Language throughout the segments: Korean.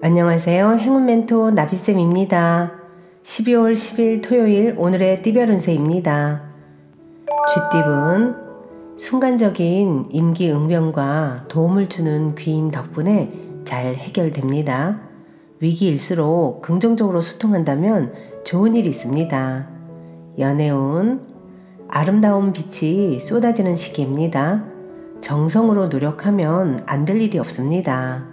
안녕하세요. 행운 멘토 나비쌤입니다. 12월 10일 토요일 오늘의 띠별 운세입니다. 쥐띠분 순간적인 임기응변과 도움을 주는 귀인 덕분에 잘 해결됩니다. 위기일수록 긍정적으로 소통한다면 좋은 일이 있습니다. 연애운 아름다운 빛이 쏟아지는 시기입니다. 정성으로 노력하면 안 될 일이 없습니다.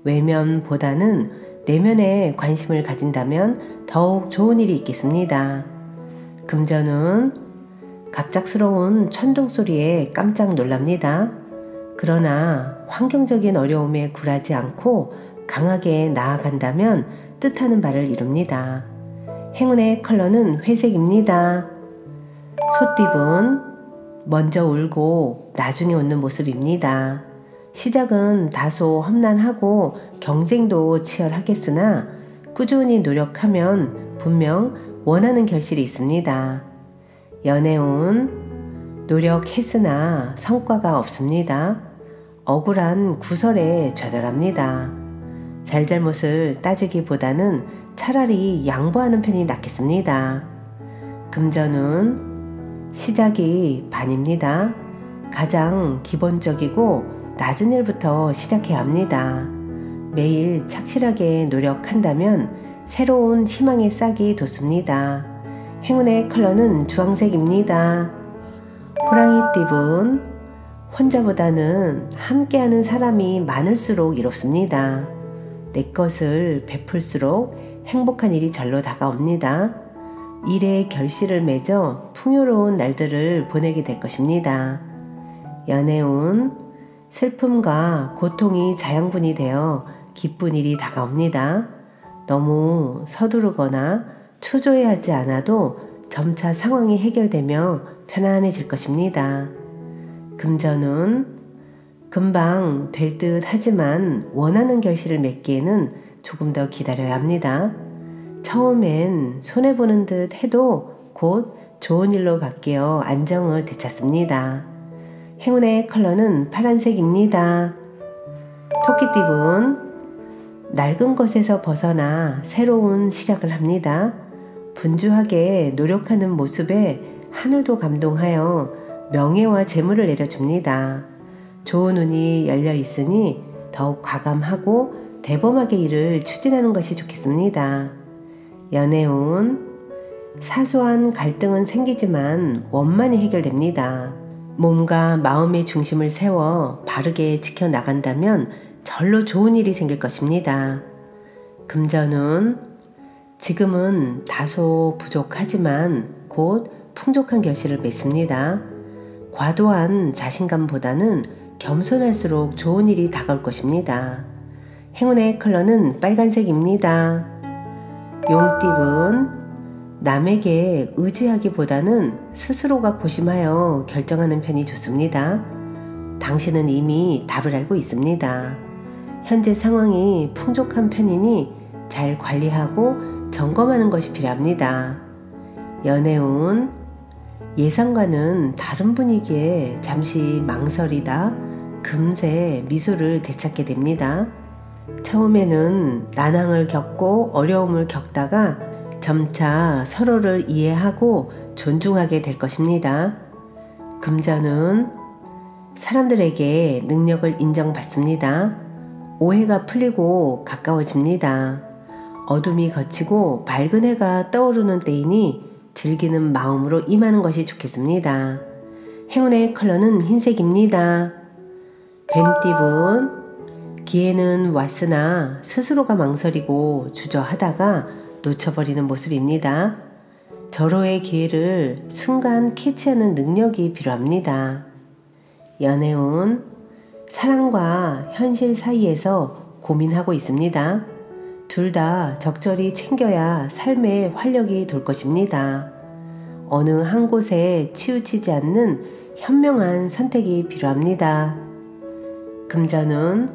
외면보다는 내면에 관심을 가진다면 더욱 좋은 일이 있겠습니다. 금전운 갑작스러운 천둥 소리에 깜짝 놀랍니다. 그러나 환경적인 어려움에 굴하지 않고 강하게 나아간다면 뜻하는 바를 이룹니다. 행운의 컬러는 회색입니다. 소띠분 먼저 울고 나중에 웃는 모습입니다. 시작은 다소 험난하고 경쟁도 치열하겠으나 꾸준히 노력하면 분명 원하는 결실이 있습니다. 연애운 노력했으나 성과가 없습니다. 억울한 구설에 좌절합니다. 잘잘못을 따지기보다는 차라리 양보하는 편이 낫겠습니다. 금전운 시작이 반입니다. 가장 기본적이고 낮은 일부터 시작해야 합니다. 매일 착실하게 노력한다면 새로운 희망의 싹이 돋습니다. 행운의 컬러는 주황색입니다. 호랑이띠분 혼자보다는 함께하는 사람이 많을수록 이롭습니다. 내 것을 베풀수록 행복한 일이 절로 다가옵니다. 일의 결실을 맺어 풍요로운 날들을 보내게 될 것입니다. 연애운 슬픔과 고통이 자양분이 되어 기쁜 일이 다가옵니다. 너무 서두르거나 초조해하지 않아도 점차 상황이 해결되며 편안해질 것입니다. 금전운 금방 될 듯 하지만 원하는 결실을 맺기에는 조금 더 기다려야 합니다. 처음엔 손해보는 듯 해도 곧 좋은 일로 바뀌어 안정을 되찾습니다. 행운의 컬러는 파란색입니다. 토끼띠분 낡은 것에서 벗어나 새로운 시작을 합니다. 분주하게 노력하는 모습에 하늘도 감동하여 명예와 재물을 내려줍니다. 좋은 운이 열려 있으니 더욱 과감하고 대범하게 일을 추진하는 것이 좋겠습니다. 연애운 사소한 갈등은 생기지만 원만히 해결됩니다. 몸과 마음의 중심을 세워 바르게 지켜나간다면 절로 좋은 일이 생길 것입니다. 금전운 지금은 다소 부족하지만 곧 풍족한 결실을 맺습니다. 과도한 자신감보다는 겸손할수록 좋은 일이 다가올 것입니다. 행운의 컬러는 빨간색입니다. 용띠분 남에게 의지하기보다는 스스로가 고심하여 결정하는 편이 좋습니다. 당신은 이미 답을 알고 있습니다. 현재 상황이 풍족한 편이니 잘 관리하고 점검하는 것이 필요합니다. 연애운 예상과는 다른 분위기에 잠시 망설이다 금세 미소를 되찾게 됩니다. 처음에는 난항을 겪고 어려움을 겪다가 점차 서로를 이해하고 존중하게 될 것입니다. 금전운 사람들에게 능력을 인정받습니다. 오해가 풀리고 가까워집니다. 어둠이 걷히고 밝은 해가 떠오르는 때이니 즐기는 마음으로 임하는 것이 좋겠습니다. 행운의 컬러는 흰색입니다. 뱀띠분 기회는 왔으나 스스로가 망설이고 주저하다가 놓쳐버리는 모습입니다. 절호의 기회를 순간 캐치하는 능력이 필요합니다. 연애운 사랑과 현실 사이에서 고민하고 있습니다. 둘 다 적절히 챙겨야 삶의 활력이 돌 것입니다. 어느 한 곳에 치우치지 않는 현명한 선택이 필요합니다. 금전운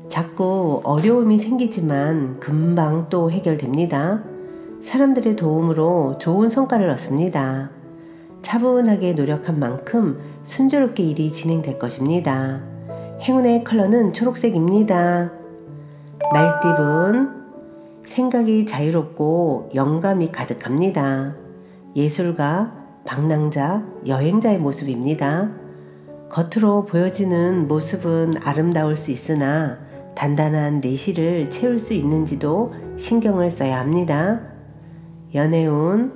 자꾸 어려움이 생기지만 금방 또 해결됩니다. 사람들의 도움으로 좋은 성과를 얻습니다. 차분하게 노력한 만큼 순조롭게 일이 진행될 것입니다. 행운의 컬러는 초록색입니다. 말띠분 생각이 자유롭고 영감이 가득합니다. 예술가, 방랑자, 여행자의 모습입니다. 겉으로 보여지는 모습은 아름다울 수 있으나 단단한 내실을 채울 수 있는지도 신경을 써야 합니다. 연애운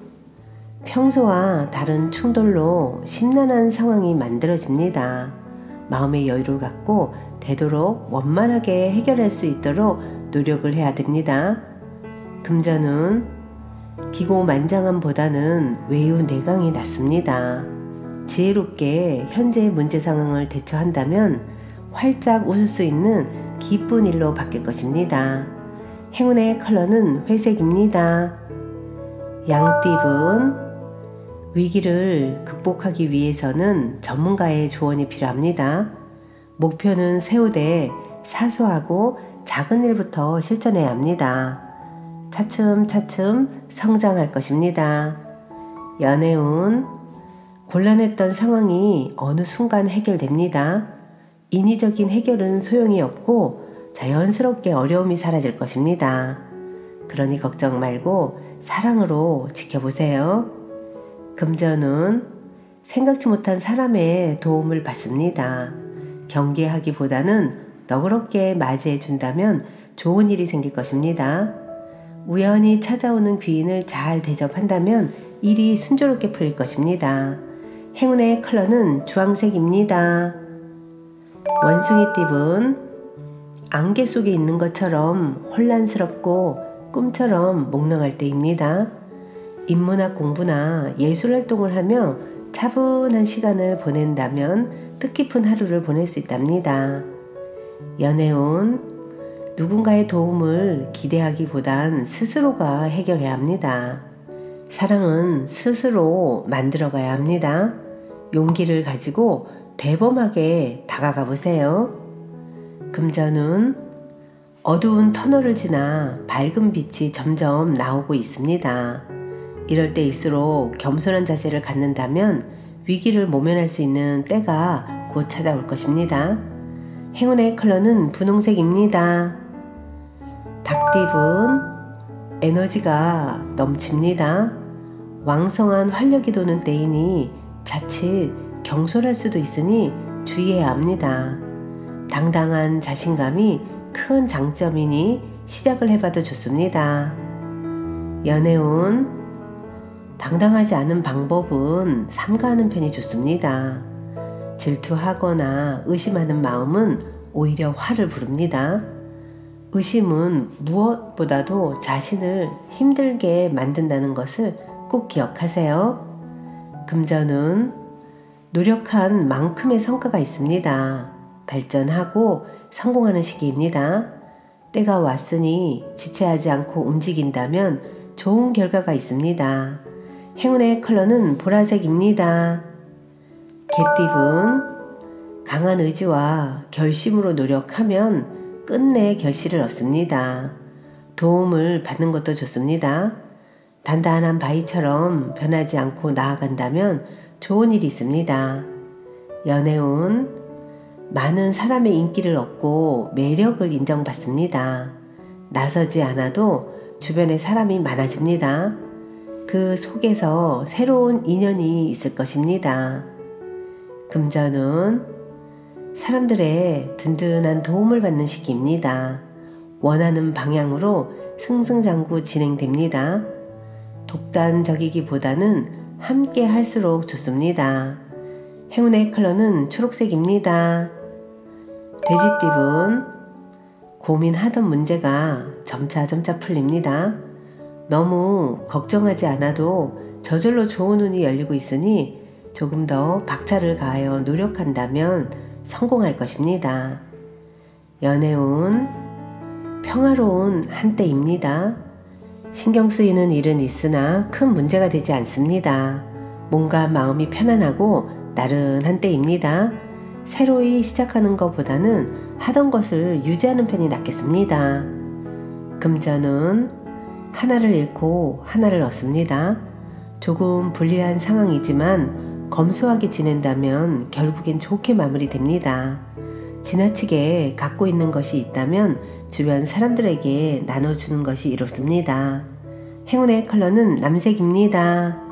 평소와 다른 충돌로 심란한 상황이 만들어집니다. 마음의 여유를 갖고 되도록 원만하게 해결할 수 있도록 노력을 해야 됩니다. 금전운 기고만장함보다는 외유내강이 낫습니다. 지혜롭게 현재의 문제 상황을 대처한다면 활짝 웃을 수 있는 기쁜 일로 바뀔 것입니다. 행운의 컬러는 회색입니다. 양띠분 위기를 극복하기 위해서는 전문가의 조언이 필요합니다. 목표는 세우되 사소하고 작은 일부터 실천해야 합니다. 차츰차츰 성장할 것입니다. 연애운 곤란했던 상황이 어느 순간 해결됩니다. 인위적인 해결은 소용이 없고 자연스럽게 어려움이 사라질 것입니다. 그러니 걱정 말고 사랑으로 지켜보세요. 금전운 생각지 못한 사람의 도움을 받습니다. 경계하기보다는 너그럽게 맞이해 준다면 좋은 일이 생길 것입니다. 우연히 찾아오는 귀인을 잘 대접한다면 일이 순조롭게 풀릴 것입니다. 행운의 컬러는 주황색입니다. 원숭이띠분 안개 속에 있는 것처럼 혼란스럽고 꿈처럼 몽롱할 때입니다. 인문학 공부나 예술활동을 하며 차분한 시간을 보낸다면 뜻깊은 하루를 보낼 수 있답니다. 연애운 누군가의 도움을 기대하기보단 스스로가 해결해야 합니다. 사랑은 스스로 만들어가야 합니다. 용기를 가지고 대범하게 다가가 보세요. 금전운 어두운 터널을 지나 밝은 빛이 점점 나오고 있습니다. 이럴 때일수록 겸손한 자세를 갖는다면 위기를 모면할 수 있는 때가 곧 찾아올 것입니다. 행운의 컬러는 분홍색입니다. 닭띠분 에너지가 넘칩니다. 왕성한 활력이 도는 때이니 자칫 경솔할 수도 있으니 주의해야 합니다. 당당한 자신감이 큰 장점이니 시작을 해봐도 좋습니다. 연애운 당당하지 않은 방법은 삼가하는 편이 좋습니다. 질투하거나 의심하는 마음은 오히려 화를 부릅니다. 의심은 무엇보다도 자신을 힘들게 만든다는 것을 꼭 기억하세요. 금전은 노력한 만큼의 성과가 있습니다. 발전하고 성공하는 시기입니다. 때가 왔으니 지체하지 않고 움직인다면 좋은 결과가 있습니다. 행운의 컬러는 보라색입니다. 개띠분 강한 의지와 결심으로 노력하면 끝내 결실을 얻습니다. 도움을 받는 것도 좋습니다. 단단한 바위처럼 변하지 않고 나아간다면 좋은 일이 있습니다. 연애운 많은 사람의 인기를 얻고 매력을 인정받습니다. 나서지 않아도 주변에 사람이 많아집니다. 그 속에서 새로운 인연이 있을 것입니다. 금전운 사람들의 든든한 도움을 받는 시기입니다. 원하는 방향으로 승승장구 진행됩니다. 독단적이기보다는 함께 할수록 좋습니다. 행운의 컬러는 초록색입니다. 돼지띠분 고민하던 문제가 점차 풀립니다. 너무 걱정하지 않아도 저절로 좋은 운이 열리고 있으니 조금 더 박차를 가하여 노력한다면 성공할 것입니다. 연애운 평화로운 한때입니다. 신경 쓰이는 일은 있으나 큰 문제가 되지 않습니다. 몸과 마음이 편안하고 나른한 때입니다. 새로이 시작하는 것보다는 하던 것을 유지하는 편이 낫겠습니다. 금전은 하나를 잃고 하나를 얻습니다. 조금 불리한 상황이지만 검소하게 지낸다면 결국엔 좋게 마무리됩니다. 지나치게 갖고 있는 것이 있다면 주변 사람들에게 나눠주는 것이 이롭습니다. 행운의 컬러는 남색입니다.